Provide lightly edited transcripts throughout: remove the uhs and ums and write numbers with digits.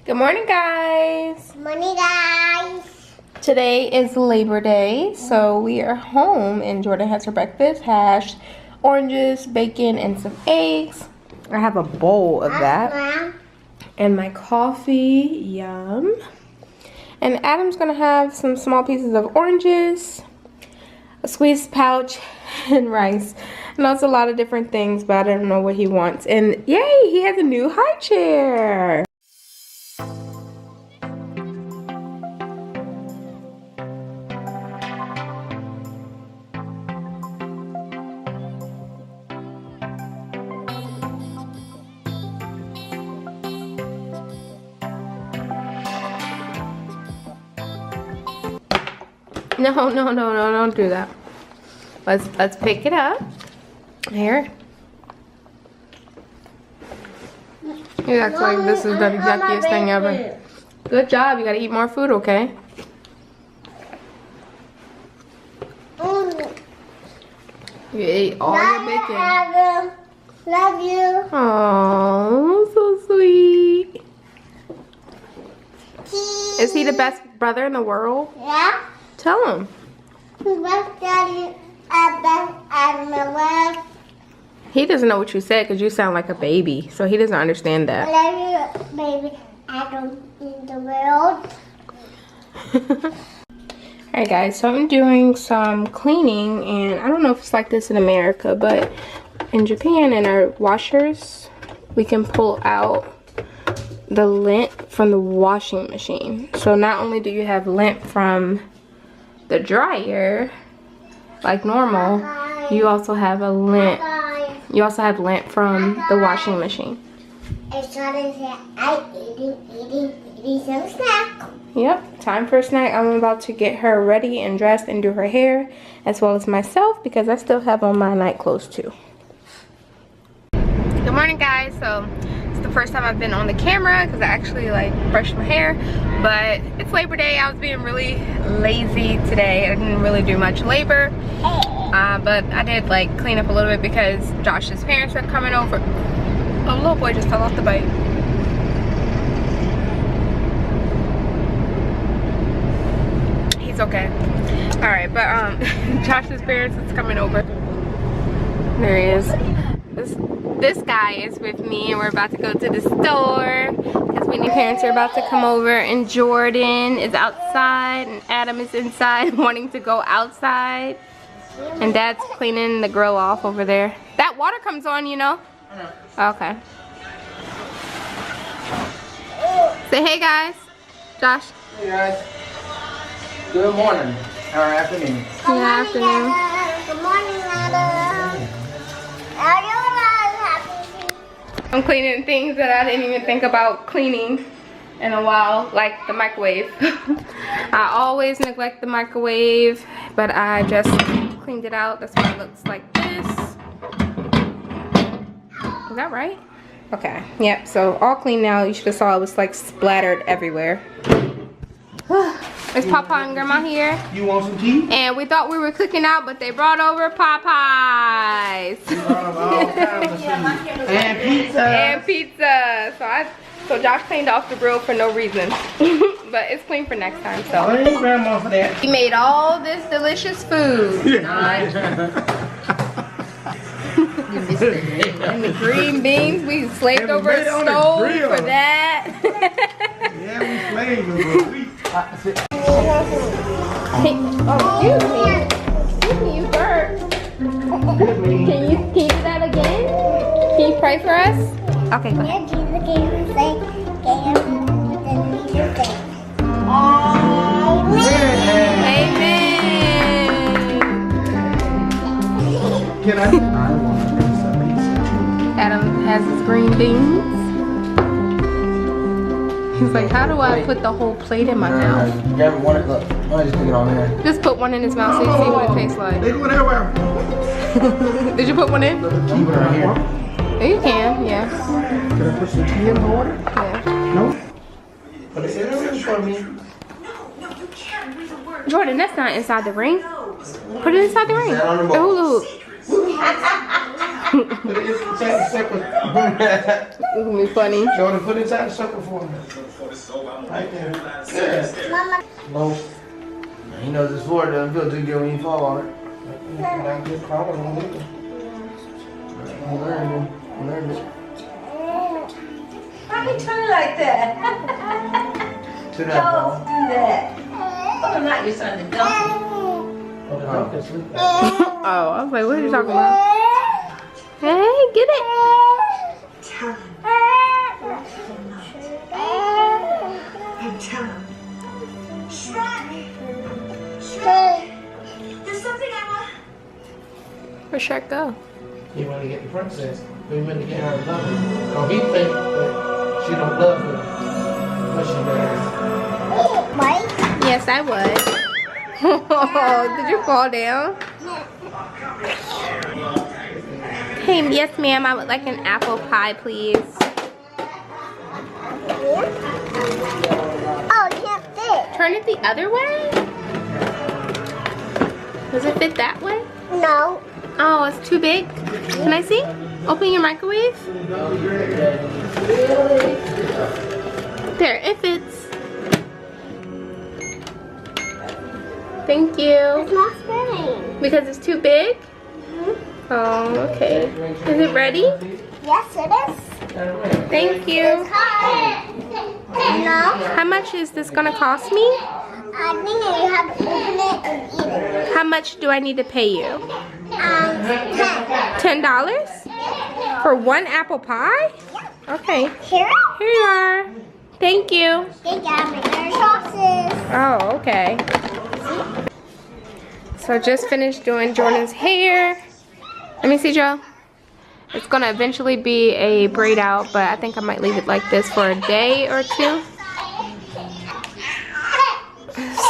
Good morning, guys. Good morning, guys. Today is Labor Day, so we are home and Jordan has her breakfast, hash, oranges, bacon, and some eggs. I have a bowl of that. And my coffee, yum. And Adam's gonna have some small pieces of oranges, a squeezed pouch, and rice. I know it's a lot of different things, but I don't know what he wants. And yay, he has a new high chair. No, don't do that. Let's pick it up. Here. He acts like this is the yuckiest thing ever. Good job. You gotta eat more food, okay? You ate all your bacon. Love you. Oh, so sweet. Is he the best brother in the world? Yeah. Tell him. He doesn't know what you said because you sound like a baby, so he doesn't understand that. I love you, baby. Adam in the world. Alright guys, so I'm doing some cleaning, and I don't know if it's like this in America, but in Japan in our washers, we can pull out the lint from the washing machine. So not only do you have lint from the dryer like normal, you also have a lint. You also have lint from the washing machine. It's starting to say, I'm eating some snack. Yep, time for a snack. I'm about to get her ready and dressed and do her hair, as well as myself, because I still have on my night clothes too. Good morning, guys. So it's the first time I've been on the camera because I actually like brushed my hair, but it's Labor Day. I was being really lazy today. I didn't really do much labor, but I did like clean up a little bit because Josh's parents are coming over. Oh, little boy just fell off the bike. He's okay. All right, but Josh's parents is coming over. There he is. This guy is with me, and we're about to go to the store because Whitney's parents are about to come over, and Jordan is outside and Adam is inside wanting to go outside, and Dad's cleaning the grill off over there. That water comes on, you know? Okay. Say hey, guys. Josh. Hey guys. Good morning or afternoon. Good afternoon. Good morning, Adam. I'm cleaning things that I didn't even think about cleaning in a while, like the microwave. I always neglect the microwave, but I just cleaned it out. That's why it looks like this. Is that right? Okay, yep, so all clean now. You should have saw it was like splattered everywhere. Is Papa and Grandma here? You want some tea? And we thought we were cooking out, but they brought over Popeyes. And pizza. And pizza. So Josh cleaned off the grill for no reason. But it's clean for next time, so. I ain't grandma for that. He made all this delicious food. And the green beans, we slaved over a stove for that. Yeah, we slaved over a week. Hey, oh, excuse me, you burped. Can you do that again? Can you pray for us? Okay, go ahead. Amen. Can I? Adam has his green beans. He's like, how do I put the whole plate in my mouth? Grab one. Look, I just stick it on there. Just put one in his mouth so you see what it tastes like. They do it everywhere. Did you put one in? Keep it right here. Oh, you can, yeah. Can I put some tea in the water? Yeah. No. But they said it was for me. Jordan, that's not inside the ring. Put it inside the ring. The hula hoop. Put it inside the circle. It's gonna be funny. Show them, put it inside the circle for me. Right there. Yeah. Mama. Low. He knows it's for it. He'll do good when you fall on it. I get caught on it. I learned it. Why you turn like that? To that ball. Don't do that. Oh, not your son, the donkey. Oh, the dog can sleep. Oh, I was like, what are you talking about? Hey, get it. Tell him. And tell him. Shrek. There's something I want. Where'd Shrek go? He wanted to get the princess. But he wanted to get her to love him. Oh, he think that she don't love him. But she does. Mike? Yes, I would. Did you fall down? Hey, yes, ma'am. I would like an apple pie, please. Oh, it can't fit. Turn it the other way? Does it fit that way? No. Oh, it's too big. Can I see? Open your microwave. There, it fits. Thank you. It's not spinning. Because it's too big? Oh, okay. Is it ready? Yes, it is. Thank you. It's hot. No. How much is this gonna cost me? I think you have to open it and eat it. How much do I need to pay you? 10. $10? For one apple pie? Okay. Here? Here you are. Thank you. They got my sauces. Oh, okay. So I just finished doing Jordan's hair. Let me see, Joe. It's gonna eventually be a braid out, but I think I might leave it like this for a day or two.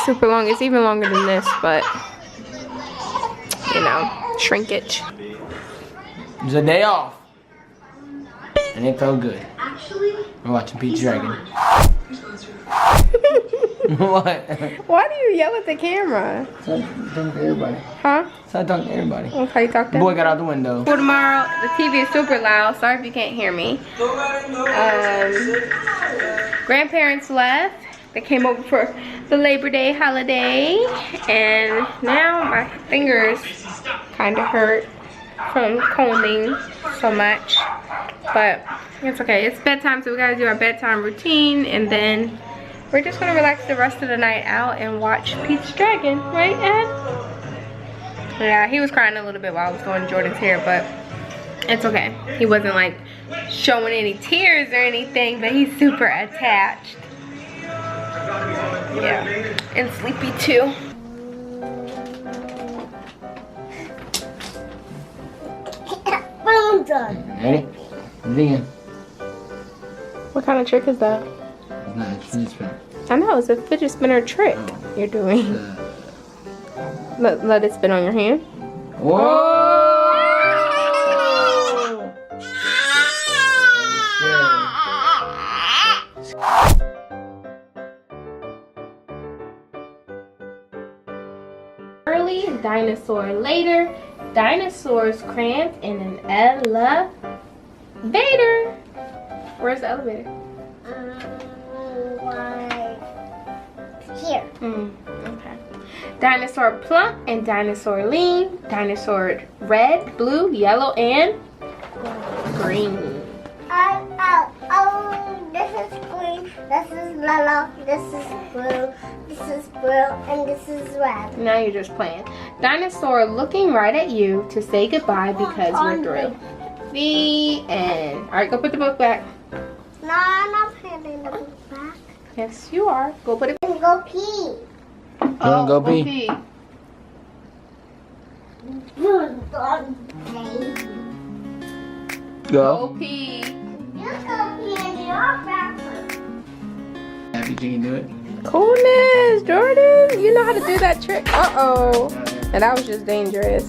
Super long. It's even longer than this, but you know, shrinkage. It was a day off. And it felt good. We're watching Pete's Dragon. What? Why do you yell at the camera? So I talk to everybody. Huh? So I talk to everybody. That's how you talk to Boy got out the window. For tomorrow, the TV is super loud. Sorry if you can't hear me. Grandparents left. They came over for the Labor Day holiday. And now my fingers kind of hurt from combing so much. But it's okay. It's bedtime, so we gotta do our bedtime routine. And then we're just gonna relax the rest of the night out and watch Pete's Dragon. Right, Ed? Yeah, he was crying a little bit while I was doing Jordan's hair, but it's okay. He wasn't like showing any tears or anything, but he's super attached. Yeah, and sleepy too. I'm done. Ready? Begin. What kind of trick is that? It's not a fidget spinner. I know, it's a fidget spinner trick you're doing. Let it spin on your hand. Whoa! Early, dinosaur later, dinosaurs cramped in an elevator. Where's the elevator? Right here. Okay. Dinosaur plump and dinosaur lean. Dinosaur red, blue, yellow, and green. Oh, this is green, this is yellow, this is blue, and this is red. Now you're just playing. Dinosaur looking right at you to say goodbye because we're through. The end. All right, go put the book back. No, I'm not putting the book back. Yes, you are. Go put it. I'm gonna go pee. Wanna go pee? Go Go. pee. You go pee in your bathroom. Happy you can do it. Coolness, Jordan. You know how to do that trick. Uh-oh. And that was just dangerous.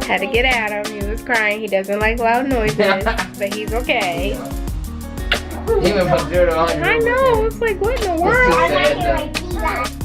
Had to get at him. He was crying. He doesn't like loud noises, but he's okay. Even put dirt on you. I know. It's like, what in the It's world? just I sad, like it like that.